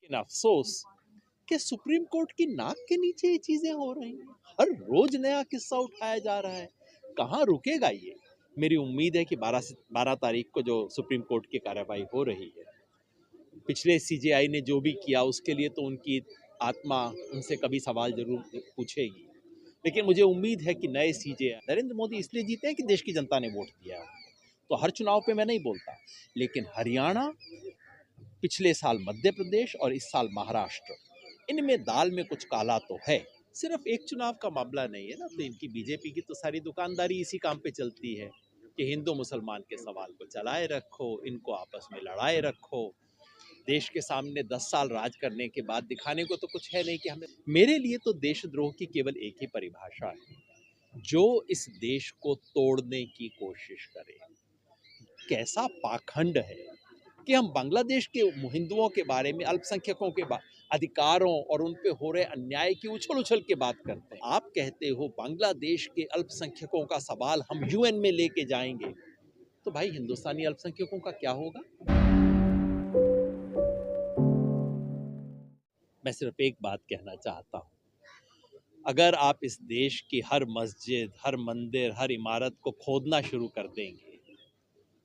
लेकिन अफसोस कि सुप्रीम कोर्ट की नाक के नीचे ये चीजें हो रही हैं। हर रोज नया किस्सा उठाया जा रहा है। कहाँ रुकेगा ये? मेरी उम्मीद है कि 12 तारीख को जो सुप्रीम कोर्ट की कार्रवाई हो रही है, पिछले सीजेआई ने जो भी किया उसके लिए तो उनकी आत्मा उनसे कभी सवाल जरूर पूछेगी। लेकिन मुझे उम्मीद है कि नए सीजेआई नरेंद्र मोदी इसलिए जीते हैं कि देश की जनता ने वोट दिया है। तो हर चुनाव पे मैं नहीं बोलता, लेकिन हरियाणा, पिछले साल मध्य प्रदेश और इस साल महाराष्ट्र, इनमें दाल में कुछ काला तो है। सिर्फ एक चुनाव का मामला नहीं है ना, तो इनकी बीजेपी की तो सारी दुकानदारी इसी काम पे चलती है कि हिंदू मुसलमान के सवाल को चलाए रखो, इनको आपस में लड़ाए रखो। देश के सामने 10 साल राज करने के बाद दिखाने को तो कुछ है नहीं कि हमें। मेरे लिए तो देशद्रोह की केवल एक ही परिभाषा है, जो इस देश को तोड़ने की कोशिश करे। कैसा पाखंड है कि हम बांग्लादेश के हिंदुओं के बारे में, अल्पसंख्यकों के अधिकारों और उन पे हो रहे अन्याय की उछल उछल के बात करते हैं। आप कहते हो बांग्लादेश के अल्पसंख्यकों का सवाल हम यूएन में लेके जाएंगे, तो भाई हिंदुस्तानी अल्पसंख्यकों का क्या होगा? मैं सिर्फ एक बात कहना चाहता हूं, अगर आप इस देश की हर मस्जिद, हर मंदिर, हर इमारत को खोदना शुरू कर देंगे,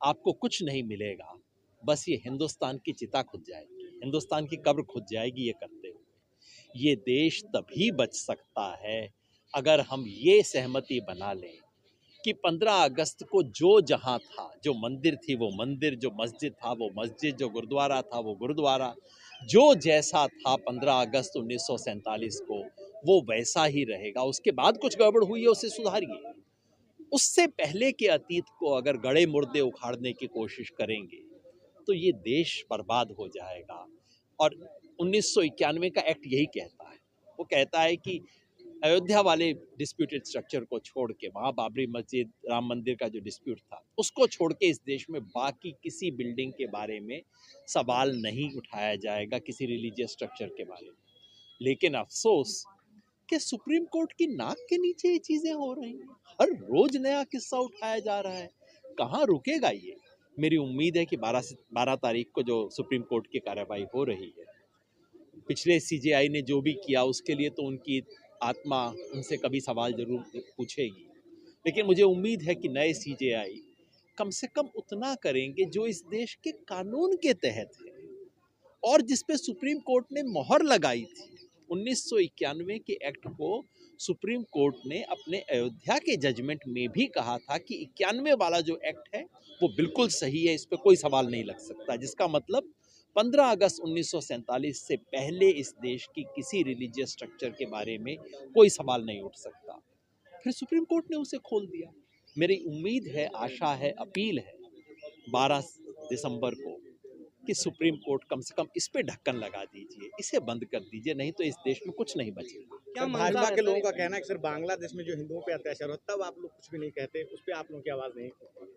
आपको कुछ नहीं मिलेगा। बस ये हिंदुस्तान की चिता खुद जाएगी, हिंदुस्तान की कब्र खुद जाएगी। ये करते हुए ये देश तभी बच सकता है अगर हम ये सहमति बना लें कि 15 अगस्त को जो जहां था, जो मंदिर थी वो मंदिर, जो मस्जिद था वो मस्जिद, जो गुरुद्वारा था वो गुरुद्वारा, जो जैसा था 15 अगस्त 1947 को वो वैसा ही रहेगा। उसके बाद कुछ गड़बड़ हुई है उसे सुधारिए। उससे पहले के अतीत को अगर गड़े मुर्दे उखाड़ने की कोशिश करेंगे तो ये देश बर्बाद हो जाएगा। और 1991 का एक्ट यही कहता है। वो कहता है कि अयोध्या वाले डिस्प्यूटेड स्ट्रक्चर को छोड़ के, वहाँ बाबरी मस्जिद, राम मंदिर का जो डिस्प्यूट था, उसको छोड़ के इस देश में बाकी किसी बिल्डिंग के बारे में सवाल नहीं उठाया जाएगा, किसी रिलीजियस स्ट्रक्चर के बारे में। लेकिन अफसोस कि सुप्रीम कोर्ट की नाक के नीचे ये चीजें हो रही हैं। हर रोज नया किस्सा उठाया जा रहा है। कहाँ रुकेगा ये? मेरी उम्मीद है कि 12 तारीख को जो सुप्रीम कोर्ट की कार्रवाई हो रही है, पिछले सीजेआई ने जो भी किया उसके लिए तो उनकी आत्मा उनसे कभी सवाल जरूर पूछेगी। लेकिन मुझे उम्मीद है कि नए सीजेआई कम से कम उतना करेंगे जो इस देश के कानून के तहत है और जिसपे सुप्रीम कोर्ट ने मोहर लगाई थी। 1991 के एक्ट को सुप्रीम कोर्ट ने अपने अयोध्या के जजमेंट में भी कहा था कि 91 वाला जो एक्ट है वो बिल्कुल सही है, इस पर कोई सवाल नहीं लग सकता। जिसका मतलब 15 अगस्त 1947 से पहले इस देश की किसी रिलीजियस स्ट्रक्चर के बारे में कोई सवाल नहीं उठ सकता। फिर सुप्रीम कोर्ट ने उसे खोल दिया। मेरी उम्मीद है, आशा है, अपील है 12 दिसंबर को कि सुप्रीम कोर्ट कम से कम इस पे ढक्कन लगा दीजिए, इसे बंद कर दीजिए, नहीं तो इस देश में कुछ नहीं बचेगा। क्या भाजपा के लोगों का कहना है कि सर बांग्लादेश में जो हिंदुओं पे अत्याचार हो तब आप लोग कुछ भी नहीं कहते, उस पर आप लोगों की आवाज़ नहीं उठती है?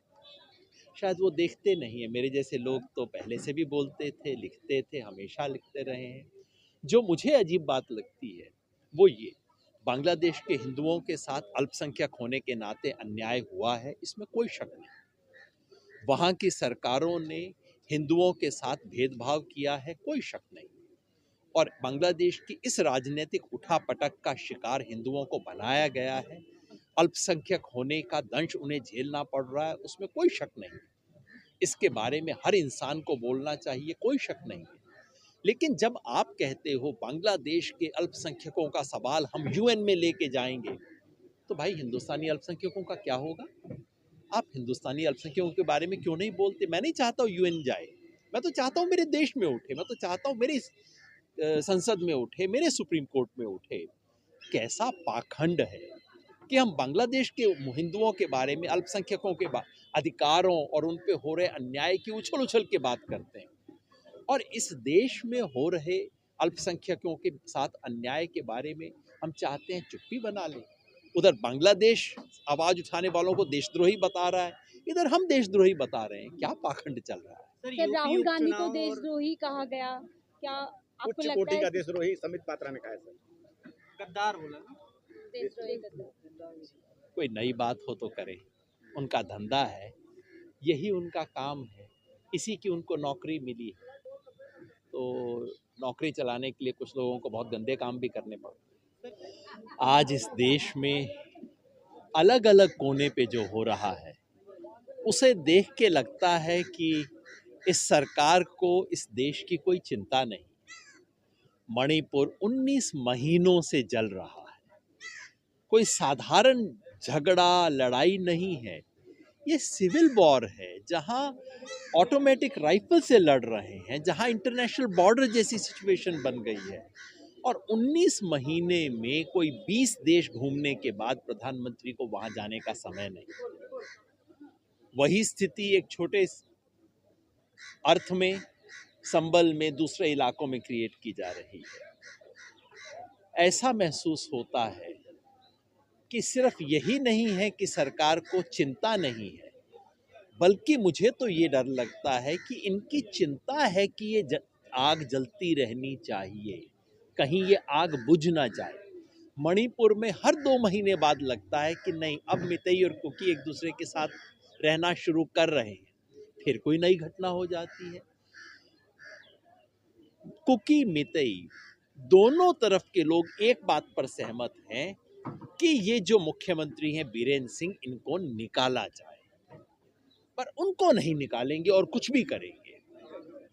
शायद वो देखते नहीं है। मेरे जैसे लोग तो पहले से भी बोलते थे, लिखते थे, हमेशा लिखते रहे हैं। जो मुझे अजीब बात लगती है वो ये, बांग्लादेश के हिंदुओं के साथ अल्पसंख्यक होने के नाते अन्याय हुआ है, इसमें कोई शक नहीं। वहाँ की सरकारों ने हिंदुओं के साथ भेदभाव किया है, कोई शक नहीं। और बांग्लादेश की इस राजनीतिक उठापटक का शिकार हिंदुओं को बनाया गया है, अल्पसंख्यक होने का दंश उन्हें झेलना पड़ रहा है, उसमें कोई शक नहीं। इसके बारे में हर इंसान को बोलना चाहिए, कोई शक नहीं है। लेकिन जब आप कहते हो बांग्लादेश के अल्पसंख्यकों का सवाल हम यूएन में लेके जाएंगे, तो भाई हिंदुस्तानी अल्पसंख्यकों का क्या होगा? आप हिंदुस्तानी अल्पसंख्यकों के बारे में क्यों नहीं बोलते? मैं नहीं चाहता हूँ यूएन जाए, मैं तो चाहता हूँ मेरे देश में उठे, मैं तो चाहता हूँ मेरी संसद में उठे, मेरे सुप्रीम कोर्ट में उठे। कैसा पाखंड है कि हम बांग्लादेश के हिंदुओं के बारे में, अल्पसंख्यकों के अधिकारों और उन पे हो रहे अन्याय की उछल उछल के बात करते हैं, और इस देश में हो रहे अल्पसंख्यकों के साथ अन्याय के बारे में हम चाहते हैं चुप्पी बना लें। उधर बांग्लादेश आवाज उठाने वालों को देशद्रोही बता रहा है, इधर हम देशद्रोही बता रहे हैं। क्या पाखंड चल रहा है? सर, राहुल गांधी को देशद्रोही कहा गया, क्या आपको उच्च लगता कोटि है? का देशद्रोही समित पात्रा ने कहा है सर। गद्दार बोला ना। देशद्रोही कोई नई बात हो तो करे, उनका धंधा है, यही उनका काम है, इसी की उनको नौकरी मिली है। तो नौकरी चलाने के लिए कुछ लोगों को बहुत गंदे काम भी करने पड़ते हैं। आज इस देश में अलग अलग कोने पे जो हो रहा है उसे देख के लगता है कि इस सरकार को इस देश की कोई चिंता नहीं। मणिपुर 19 महीनों से जल रहा है, कोई साधारण झगड़ा लड़ाई नहीं है, ये सिविल वॉर है जहां ऑटोमेटिक राइफल से लड़ रहे हैं, जहां इंटरनेशनल बॉर्डर जैसी सिचुएशन बन गई है। और 19 महीने में कोई 20 देश घूमने के बाद प्रधानमंत्री को वहां जाने का समय नहीं। वही स्थिति एक छोटे अर्थ में संबल में दूसरे इलाकों में क्रिएट की जा रही है। ऐसा महसूस होता है कि सिर्फ यही नहीं है कि सरकार को चिंता नहीं है, बल्कि मुझे तो ये डर लगता है कि इनकी चिंता है कि ये आग जलती रहनी चाहिए, कहीं ये आग बुझ ना जाए। मणिपुर में हर 2 महीने बाद लगता है कि नहीं, अब मितई और कुकी एक दूसरे के साथ रहना शुरू कर रहे हैं, फिर कोई नई घटना हो जाती है। कुकी मितई दोनों तरफ के लोग एक बात पर सहमत हैं कि ये जो मुख्यमंत्री हैं बीरेंद्र सिंह, इनको निकाला जाए, पर उनको नहीं निकालेंगे और कुछ भी करेंगे,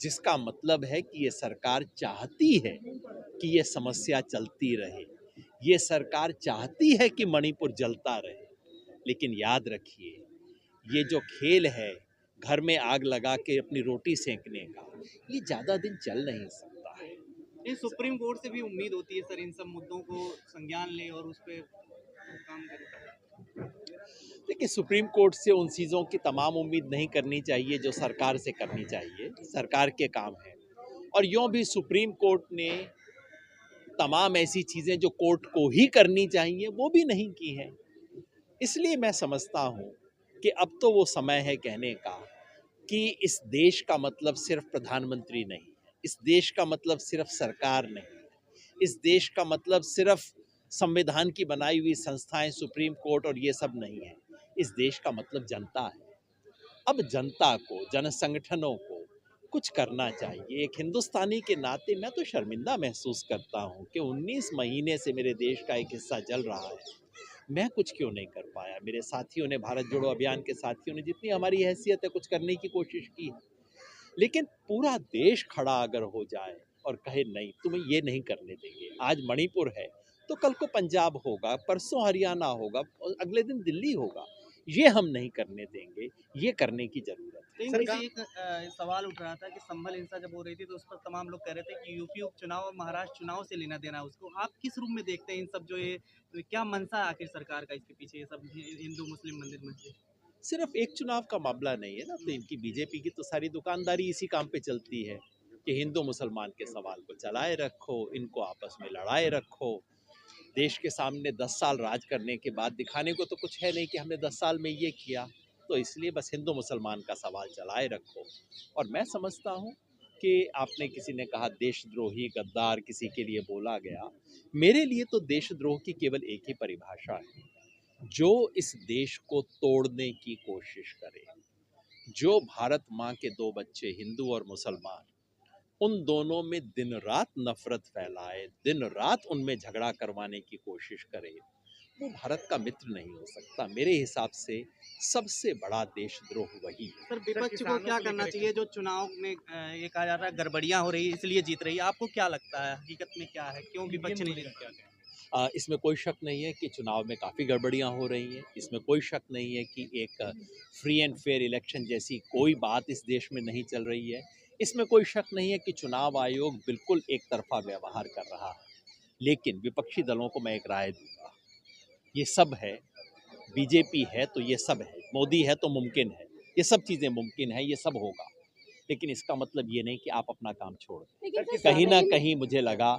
जिसका मतलब है कि ये सरकार चाहती है कि ये समस्या चलती रहे, ये सरकार चाहती है कि मणिपुर जलता रहे। लेकिन याद रखिए, ये जो खेल है घर में आग लगा के अपनी रोटी सेंकने का, ये ज़्यादा दिन चल नहीं सकता है। ये सुप्रीम कोर्ट से भी उम्मीद होती है सर, इन सब मुद्दों को संज्ञान ले और उस पर काम करे। देखिए, सुप्रीम कोर्ट से उन चीज़ों की तमाम उम्मीद नहीं करनी चाहिए जो सरकार से करनी चाहिए, सरकार के काम है। और यूँ भी सुप्रीम कोर्ट ने तमाम ऐसी चीज़ें जो कोर्ट को ही करनी चाहिए वो भी नहीं की हैं। इसलिए मैं समझता हूँ कि अब तो वो समय है कहने का कि इस देश का मतलब सिर्फ प्रधानमंत्री नहीं है, इस देश का मतलब सिर्फ सरकार नहीं है, इस देश का मतलब सिर्फ संविधान की बनाई हुई संस्थाएं, सुप्रीम कोर्ट और ये सब नहीं है। इस देश का मतलब जनता है। अब जनता को, जन संगठनों को कुछ करना चाहिए। एक हिंदुस्तानी के नाते मैं तो शर्मिंदा महसूस करता हूँ कि 19 महीने से मेरे देश का एक हिस्सा जल रहा है, मैं कुछ क्यों नहीं कर पाया। मेरे साथियों ने, भारत जोड़ो अभियान के साथियों ने जितनी हमारी हैसियत है कुछ करने की कोशिश की है, लेकिन पूरा देश खड़ा अगर हो जाए और कहे नहीं तुम्हें ये नहीं करने देंगे, आज मणिपुर है तो कल को पंजाब होगा, परसों हरियाणा होगा और अगले दिन दिल्ली होगा, ये हम नहीं करने देंगे, ये करने की जरूरत है। लेकिन किसी एक सवाल उठ रहा था कि संभल हिंसा जब हो रही थी तो उस पर तमाम लोग कह रहे थे कि यूपी उपचुनाव और महाराष्ट्र चुनाव से लेना देना उसको, आप किस रूप में देखते हैं इन सब जो ये क्या मंशा है आखिर सरकार का इसके पीछे, ये सब हिंदू मुस्लिम मंदिर मस्जिद? सिर्फ एक चुनाव का मामला नहीं है ना, तो इनकी बीजेपी की तो सारी दुकानदारी इसी काम पे चलती है कि हिंदू मुसलमान के सवाल को चलाए रखो, इनको आपस में लड़ाए रखो। देश के सामने 10 साल राज करने के बाद दिखाने को तो कुछ है नहीं कि हमने 10 साल में ये किया, तो इसलिए बस हिंदू मुसलमान का सवाल चलाए रखो। और मैं समझता हूँ कि आपने, किसी ने कहा देशद्रोही गद्दार किसी के लिए बोला गया, मेरे लिए तो देशद्रोह की केवल एक ही परिभाषा है, जो इस देश को तोड़ने की कोशिश करे, जो भारत माँ के 2 बच्चे हिंदू और मुसलमान, उन दोनों में दिन रात नफरत फैलाए, दिन रात उनमें झगड़ा करवाने की कोशिश करे, वो भारत का मित्र नहीं हो सकता। मेरे हिसाब से सबसे बड़ा देशद्रोह वही है। सर विपक्ष को क्या करना चाहिए जो चुनाव में ये कहा जा रहा है गड़बड़ियां हो रही है इसलिए जीत रही है, आपको क्या लगता है हकीकत में क्या है, क्यों विपक्ष नहीं जीत? इसमें कोई शक नहीं है कि चुनाव में काफ़ी गड़बड़ियां हो रही हैं, इसमें कोई शक नहीं है कि एक फ्री एंड फेयर इलेक्शन जैसी कोई बात इस देश में नहीं चल रही है, इसमें कोई शक नहीं है कि चुनाव आयोग बिल्कुल एक तरफा व्यवहार कर रहा है। लेकिन विपक्षी दलों को मैं एक राय दूंगा, ये सब है, बीजेपी है तो ये सब है, मोदी है तो मुमकिन है, ये सब चीज़ें मुमकिन है, ये सब होगा, लेकिन इसका मतलब ये नहीं कि आप अपना काम छोड़ दें। लेकिन कहीं ना कहीं मुझे लगा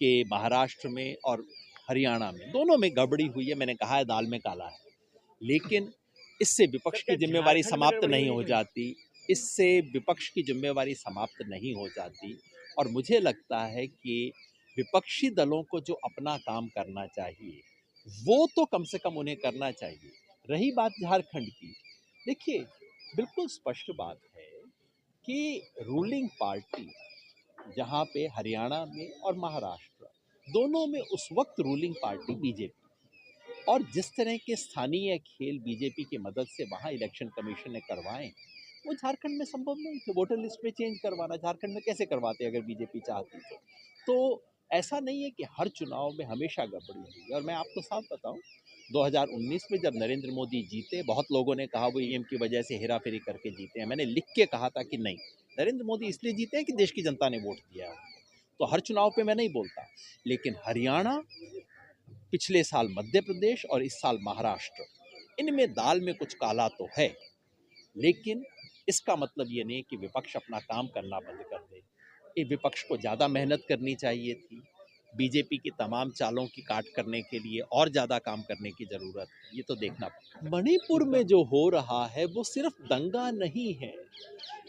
कि महाराष्ट्र में और हरियाणा में दोनों में गड़बड़ी हुई है। मैंने कहा है दाल में काला है, लेकिन इससे विपक्ष की जिम्मेवारी समाप्त नहीं हो जाती, इससे विपक्ष की जिम्मेवारी समाप्त नहीं हो जाती। और मुझे लगता है कि विपक्षी दलों को जो अपना काम करना चाहिए वो तो कम से कम उन्हें करना चाहिए। रही बात झारखंड की, देखिए बिल्कुल स्पष्ट बात है कि रूलिंग पार्टी जहाँ पे हरियाणा में और महाराष्ट्र दोनों में उस वक्त रूलिंग पार्टी बीजेपी, और जिस तरह के स्थानीय खेल बीजेपी की मदद से वहाँ इलेक्शन कमीशन ने करवाए, वो झारखंड में संभव नहीं थे। वोटर लिस्ट में चेंज करवाना झारखंड में कैसे करवाते अगर बीजेपी चाहती तो ऐसा नहीं है कि हर चुनाव में हमेशा गड़बड़ी हुई। और मैं आपको साफ बताऊं, 2019 में जब नरेंद्र मोदी जीते, बहुत लोगों ने कहा वो ईवीएम की वजह से हेरा फेरी करके जीते हैं। मैंने लिख के कहा था कि नहीं, नरेंद्र मोदी इसलिए जीते हैं कि देश की जनता ने वोट दिया है। तो हर चुनाव पे मैं नहीं बोलता, लेकिन हरियाणा, पिछले साल मध्य प्रदेश और इस साल महाराष्ट्र, इनमें दाल में कुछ काला तो है, लेकिन इसका मतलब ये नहीं कि विपक्ष अपना काम करना बंद कर दे। ये विपक्ष को ज़्यादा मेहनत करनी चाहिए थी। बीजेपी की तमाम चालों की काट करने के लिए और ज़्यादा काम करने की ज़रूरत है, ये तो देखना पड़ेगा। मणिपुर में जो हो रहा है वो सिर्फ दंगा नहीं है,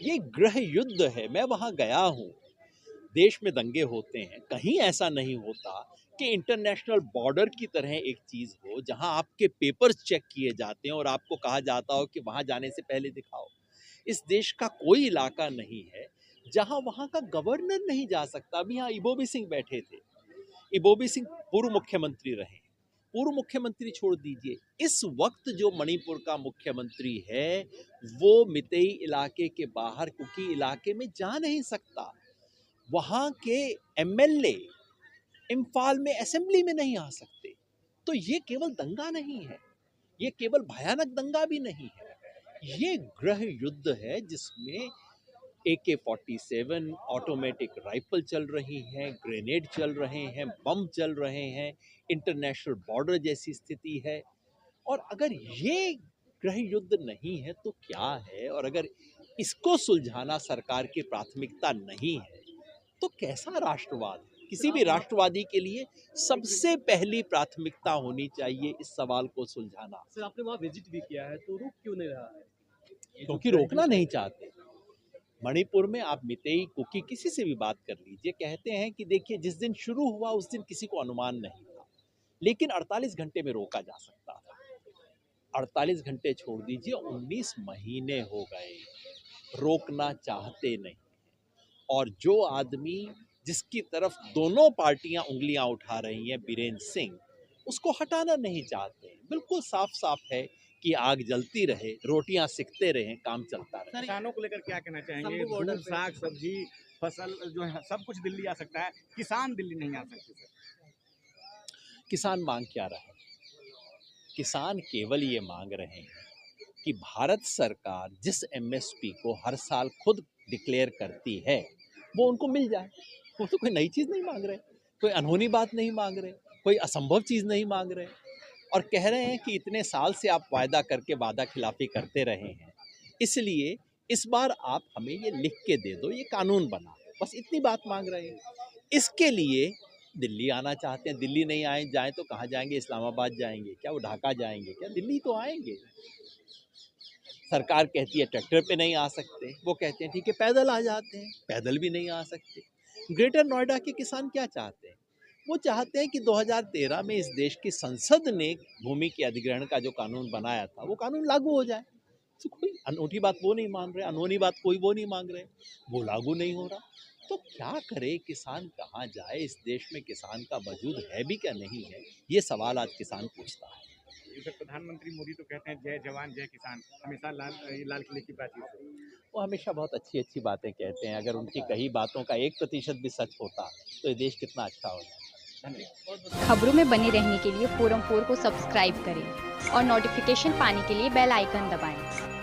ये गृह युद्ध है। मैं वहाँ गया हूँ, देश में दंगे होते हैं, कहीं ऐसा नहीं होता कि इंटरनेशनल बॉर्डर की तरह एक चीज़ हो जहाँ आपके पेपर्स चेक किए जाते हैं और आपको कहा जाता हो कि वहाँ जाने से पहले दिखाओ। इस देश का कोई इलाका नहीं है जहाँ वहाँ का गवर्नर नहीं जा सकता। अभी यहाँ इबोबी सिंह बैठे थे, इबोबी सिंह पूर्व मुख्यमंत्री रहे, पूर्व मुख्यमंत्री छोड़ दीजिए, इस वक्त जो मणिपुर का मुख्यमंत्री है वो मितेई इलाके के बाहर कुकी इलाके में जा नहीं सकता। वहाँ के एमएलए इम्फाल में असेंबली में नहीं आ सकते। तो ये केवल दंगा नहीं है, ये केवल भयानक दंगा भी नहीं है, ये गृह युद्ध है जिसमें AK-47 ऑटोमेटिक राइफल चल रही हैं, ग्रेनेड चल रहे हैं, बम चल रहे हैं, इंटरनेशनल बॉर्डर जैसी स्थिति है। और अगर ये गृह युद्ध नहीं है तो क्या है? और अगर इसको सुलझाना सरकार की प्राथमिकता नहीं है तो कैसा राष्ट्रवाद है? किसी भी राष्ट्रवादी के लिए सबसे पहली प्राथमिकता होनी चाहिए इस सवाल को सुलझाना। सर, आपने वहाँ विजिट भी किया है, तो रुक क्यों नहीं रहा है? क्योंकि रोकना नहीं चाहते। मणिपुर में आप मितेई, कुकी, किसी से भी बात कर लीजिए, कहते हैं कि देखिए जिस दिन शुरू हुआ उस दिन किसी को अनुमान नहीं था, लेकिन 48 घंटे में रोका जा सकता था। 48 घंटे छोड़ दीजिए, 19 महीने हो गए, रोकना चाहते नहीं। और जो आदमी जिसकी तरफ दोनों पार्टियां उंगलियां उठा रही हैं, बीरेन्द्र सिंह, उसको हटाना नहीं चाहते। बिल्कुल साफ साफ है कि आग जलती रहे, रोटियां सिकते रहे, काम चलता रहे। किसानों को लेकर क्या कहना चाहेंगे? शंभू बॉर्डर दूध, साग सब्जी, फसल जो है सब कुछ दिल्ली आ सकता है, किसान दिल्ली नहीं आ सकते सर। किसान मांग क्या रहे? किसान केवल ये मांग रहे हैं कि भारत सरकार जिस MSP को हर साल खुद डिक्लेयर करती है वो उनको मिल जाए। वो तो कोई नई चीज़ नहीं मांग रहे, कोई अनहोनी बात नहीं मांग रहे, कोई असंभव चीज़ नहीं मांग रहे, और कह रहे हैं कि इतने साल से आप वायदा करके वादा खिलाफी करते रहे हैं, इसलिए इस बार आप हमें ये लिख के दे दो, ये कानून बना। बस इतनी बात मांग रहे हैं। इसके लिए दिल्ली आना चाहते हैं। दिल्ली नहीं आए जाएँ तो कहाँ जाएंगे? इस्लामाबाद जाएंगे क्या? वो ढाका जाएंगे क्या? दिल्ली तो आएंगे। सरकार कहती है ट्रैक्टर पे नहीं आ सकते, वो कहते हैं ठीक है पैदल आ जाते हैं, पैदल भी नहीं आ सकते। ग्रेटर नोएडा के किसान क्या चाहते हैं? वो चाहते हैं कि 2013 में इस देश की संसद ने भूमि के अधिग्रहण का जो कानून बनाया था वो कानून लागू हो जाए। तो कोई अनूठी बात वो नहीं मान रहे, अनहोनी बात कोई वो नहीं मांग रहे, वो लागू नहीं हो रहा। तो क्या करे किसान, कहाँ जाए? इस देश में किसान का वजूद है भी क्या नहीं है, ये सवाल आज किसान पूछता है। जैसे प्रधानमंत्री मोदी तो कहते हैं जय जवान जय किसान, हमेशा लाल किले की बातचीत से। वो हमेशा बहुत अच्छी अच्छी बातें कहते हैं। अगर उनकी कही बातों का 1% भी सच होता तो ये देश कितना अच्छा हो जाता। धन्यवाद। खबरों में बने रहने के लिए फोरम 4 को सब्सक्राइब करें और नोटिफिकेशन पाने के लिए बेल आइकन दबाएं।